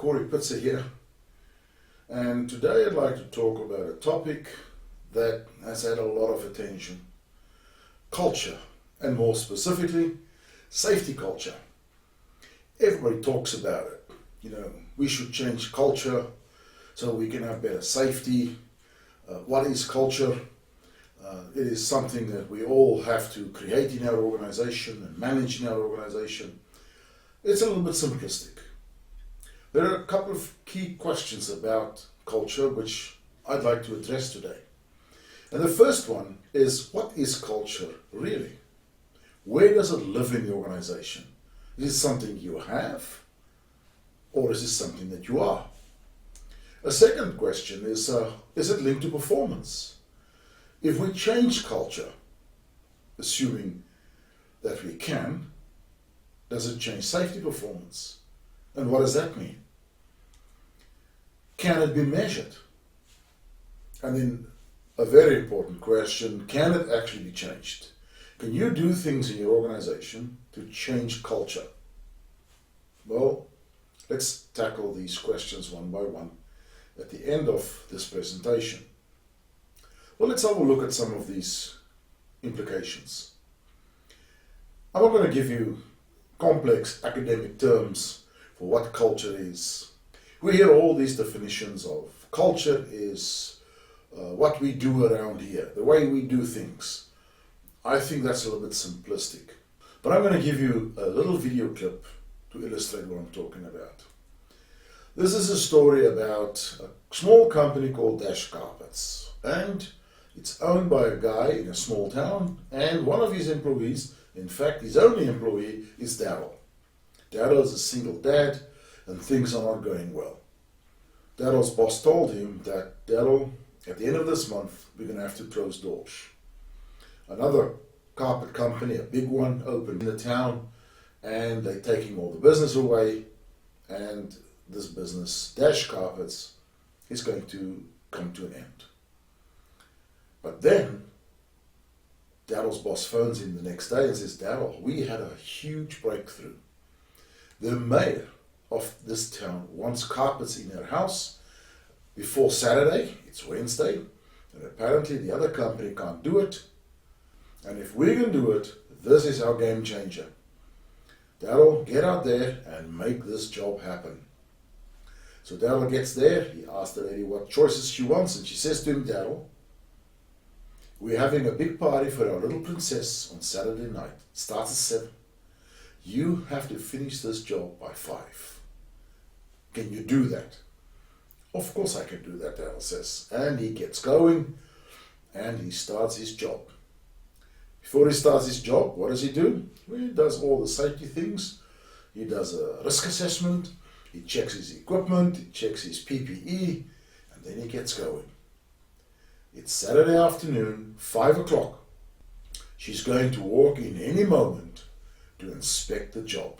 here, and today I'd like to talk about a topic that has had a lot of attention: culture, and more specifically, safety culture. Everybody talks about it. We should change culture so we can have better safety. What is culture? It is something that we all have to create in our organization and manage in our organization. It's a little bit simplistic. There are a couple of key questions about culture which I'd like to address today. And the first one is, what is culture really? Where does it live in the organization? Is it something you have, or is it something that you are? A second question is it linked to performance? If we change culture, assuming that we can, does it change safety performance? And what does that mean? Can it be measured? And then a very important question, can it actually be changed? Can you do things in your organization to change culture? Well, let's tackle these questions one by one at the end of this presentation. Well, let's have a look at some of these implications. I'm not going to give you complex academic terms for what culture is. We hear all these definitions of culture is what we do around here, the way we do things. I think that's a little bit simplistic. But I'm going to give you a little video clip to illustrate what I'm talking about. This is a story about a small company called Dash Carpets, and it's owned by a guy in a small town, and one of his employees, in fact his only employee, is Daryl. Daryl is a single dad, and things are not going well. Daryl's boss told him that, Daryl, at the end of this month, we're going to have to close doors. Another carpet company, a big one, opened in the town, and they're taking all the business away, and this business, Dash Carpets, is going to come to an end. But then, Daryl's boss phones him the next day and says, Daryl, we had a huge breakthrough. The mayor of this town wants carpets in her house before Saturday. It's Wednesday, and apparently the other company can't do it. And if we can do it, this is our game changer. Daryl, get out there and make this job happen. So Daryl gets there. He asks the lady what choices she wants, and she says to him, Daryl, we're having a big party for our little princess on Saturday night. It starts at 7. You have to finish this job by 5. Can you do that? Of course I can do that, Daryl says. And he gets going and he starts his job. Before he starts his job, what does he do? Well, he does all the safety things. He does a risk assessment. He checks his equipment. He checks his PPE. And then he gets going. It's Saturday afternoon, 5 o'clock. She's going to walk in any moment to inspect the job.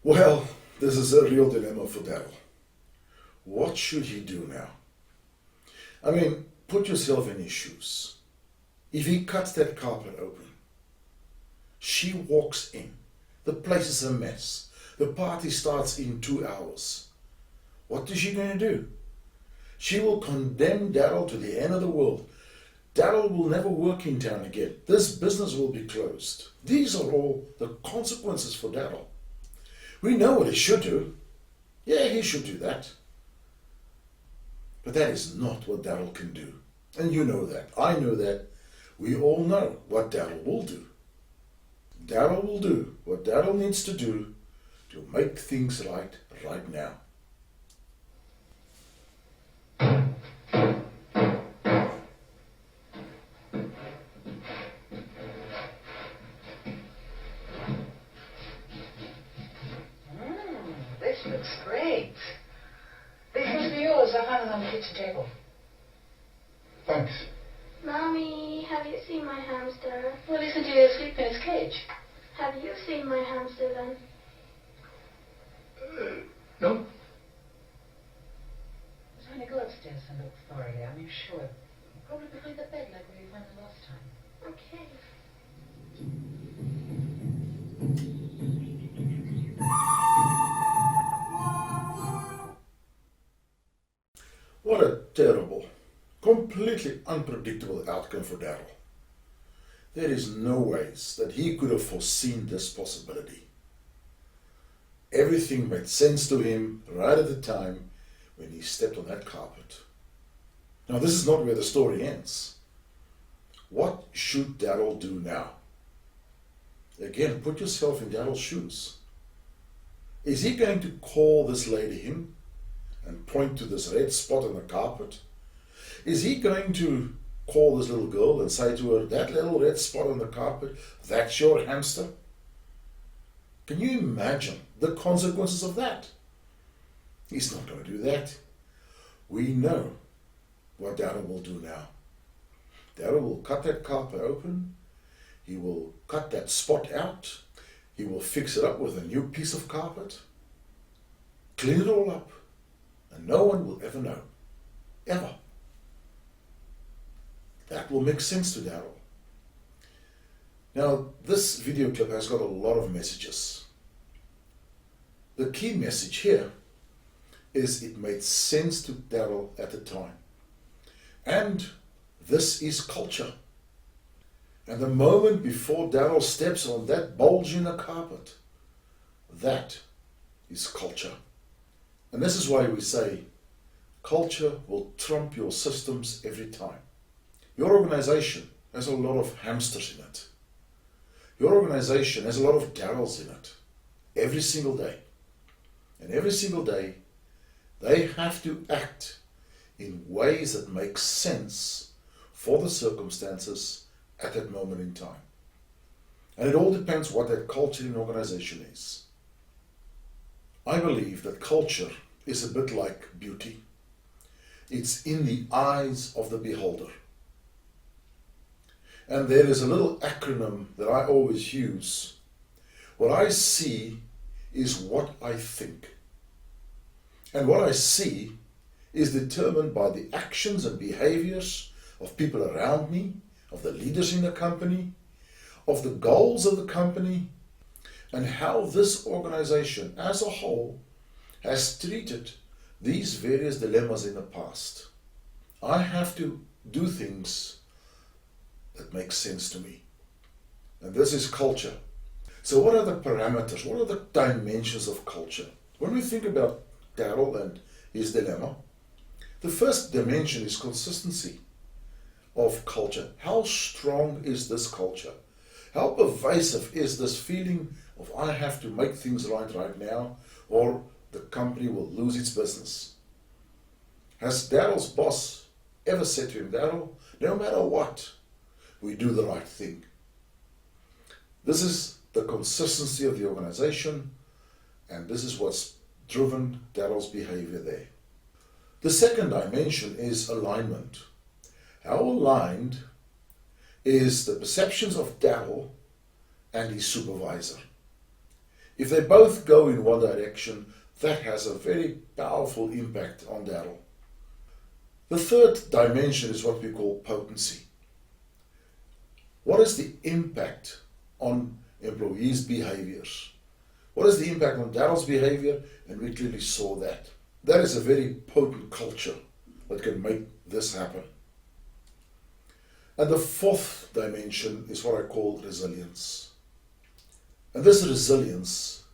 Well, this is a real dilemma for Daryl. What should he do now? I mean, put yourself in his shoes. If he cuts that carpet open, she walks in, the place is a mess, the party starts in 2 hours. What is she going to do? She will condemn Daryl to the end of the world. Daryl will never work in town again. This business will be closed. These are all the consequences for Daryl. We know what he should do. Yeah, he should do that. But that is not what Daryl can do. And you know that. I know that. We all know what Daryl will do. Daryl will do what Daryl needs to do to make things right now. This looks great. This was yours 100 to table. Thanks. Mommy, have you seen my hamster? Well, isn't he asleep in his cage? Have you seen my hamster then? No? Tiny, go upstairs and look thoroughly. I'm sure. Probably behind the bed like we found the last time. Okay. What a terrible, completely unpredictable outcome for Daryl. There is no ways that he could have foreseen this possibility. Everything made sense to him right at the time when he stepped on that carpet. Now, this is not where the story ends. What should Daryl do now? Again, put yourself in Daryl's shoes. Is he going to call this lady in and point to this red spot on the carpet? Is he going to call this little girl and say to her, that little red spot on the carpet, that's your hamster? Can you imagine the consequences of that? He's not going to do that. We know what Daryl will do now. Daryl will cut that carpet open. He will cut that spot out. He will fix it up with a new piece of carpet. Clean it all up. And no one will ever know. Ever. That will make sense to Daryl. Now, this video clip has got a lot of messages. The key message here is it made sense to Daryl at the time. And this is culture. And the moment before Daryl steps on that bulge in the carpet, that is culture. And this is why we say culture will trump your systems every time. Your organization has a lot of hamsters in it. Your organization has a lot of Daryls in it. Every single day. And every single day, they have to act in ways that make sense for the circumstances at that moment in time. And it all depends what that culture in organization is. I believe that culture is a bit like beauty. It's in the eyes of the beholder. And there is a little acronym that I always use. What I see is what I think. And what I see is determined by the actions and behaviors of people around me, of the leaders in the company, of the goals of the company, and how this organization as a whole has treated these various dilemmas in the past. I have to do things that make sense to me. And this is culture. So what are the parameters? What are the dimensions of culture? When we think about Daryl and his dilemma, the first dimension is consistency of culture. How strong is this culture? How pervasive is this feeling of I have to make things right now, or the company will lose its business? Has Daryl's boss ever said to him, Daryl, no matter what, we do the right thing? This is the consistency of the organization, and this is what's driven Daryl's behavior there. The second dimension is alignment. How aligned is the perceptions of Daryl and his supervisor? If they both go in one direction, that has a very powerful impact on Daryl. The third dimension is what we call potency. What is the impact on employees' behaviors? What is the impact on Daryl's behavior? And we clearly saw that. That is a very potent culture that can make this happen. And the fourth dimension is what I call resilience. And this resilience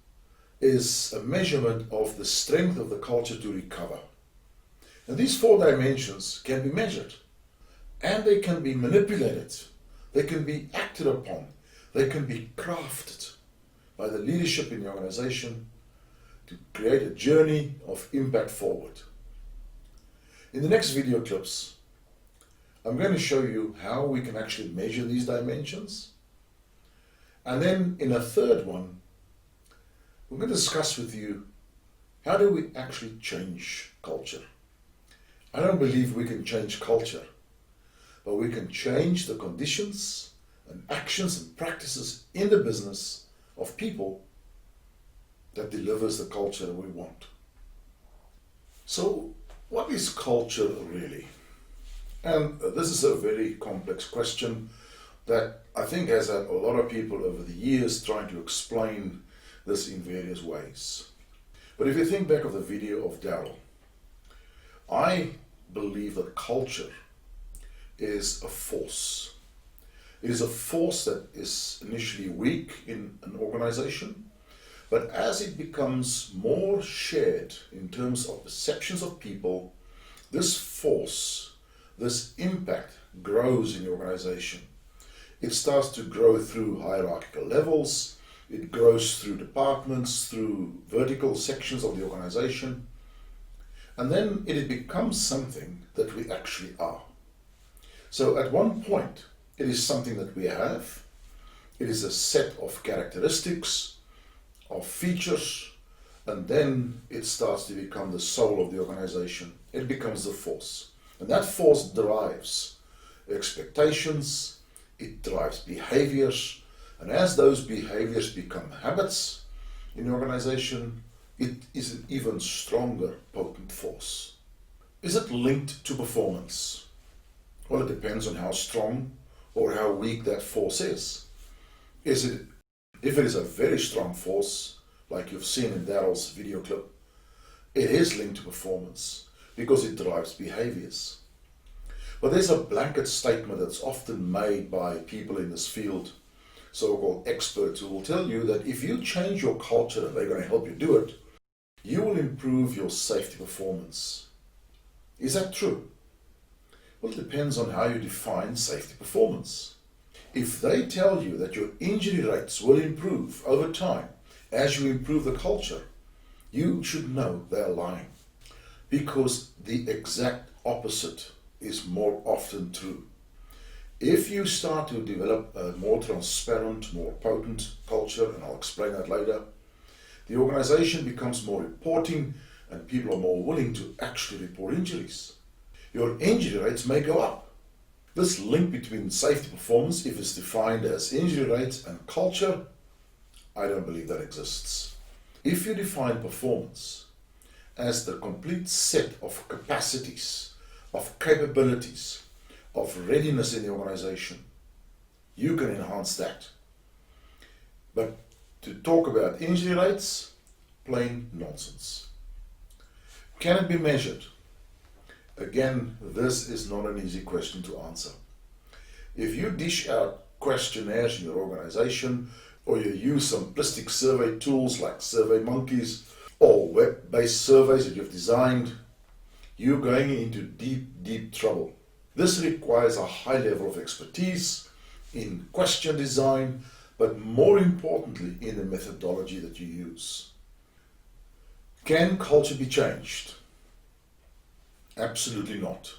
is a measurement of the strength of the culture to recover. And these four dimensions can be measured, and they can be manipulated, they can be acted upon, they can be crafted by the leadership in the organization to create a journey of impact forward. In the next video clips, I'm going to show you how we can actually measure these dimensions. And then in a third one, we're going to discuss with you how do we actually change culture? I don't believe we can change culture, but we can change the conditions and actions and practices in the business of people that delivers the culture that we want. So, what is culture really? And this is a very complex question that I think has had a lot of people over the years trying to explain this in various ways. But if you think back of the video of Daryl, I believe that culture is a force. It is a force that is initially weak in an organization, but as it becomes more shared in terms of perceptions of people, this force, this impact grows in the organization. It starts to grow through hierarchical levels, it grows through departments, through vertical sections of the organization, and then it becomes something that we actually are. So at one point, it is something that we have, it is a set of characteristics, of features, and then it starts to become the soul of the organization. It becomes the force. And that force drives expectations, it drives behaviors, and as those behaviors become habits in the organization, it is an even stronger, potent force. Is it linked to performance? Well, it depends on how strong or how weak that force is. If it is a very strong force, like you've seen in Daryl's video clip, it is linked to performance because it drives behaviors. But there's a blanket statement that's often made by people in this field, so-called experts, who will tell you that if you change your culture and they're going to help you do it, you will improve your safety performance. Is that true? Well, it depends on how you define safety performance. If they tell you that your injury rates will improve over time as you improve the culture, you should know they're lying, because the exact opposite is more often true. If you start to develop a more transparent, more potent culture, and I'll explain that later, the organization becomes more reporting and people are more willing to actually report injuries. Your injury rates may go up. This link between safety performance, if it's defined as injury rates and culture, I don't believe that exists. If you define performance as the complete set of capacities, of capabilities, of readiness in the organization, you can enhance that. But to talk about injury rates, plain nonsense. Can it be measured? Again, this is not an easy question to answer. If you dish out questionnaires in your organization, or you use simplistic survey tools like SurveyMonkeys or web-based surveys that you've designed, you're going into deep, deep trouble. This requires a high level of expertise in question design, but more importantly, in the methodology that you use. Can culture be changed? Absolutely not.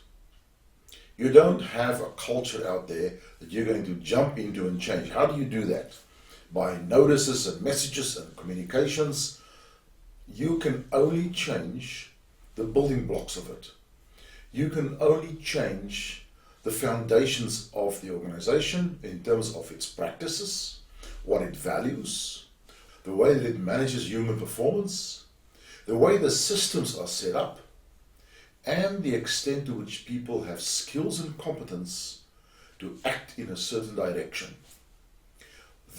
You don't have a culture out there that you're going to jump into and change. How do you do that? By notices and messages and communications. You can only change the building blocks of it. You can only change the foundations of the organization in terms of its practices, what it values, the way that it manages human performance, the way the systems are set up, and the extent to which people have skills and competence to act in a certain direction.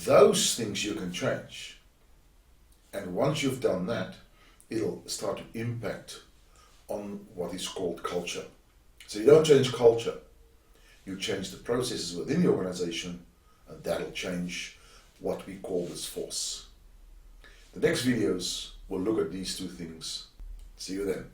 Those things you can change. And once you've done that, it'll start to impact on what is called culture. So you don't change culture, you change the processes within the organization, and that'll change what we call this force. The next videos will look at these two things. See you then.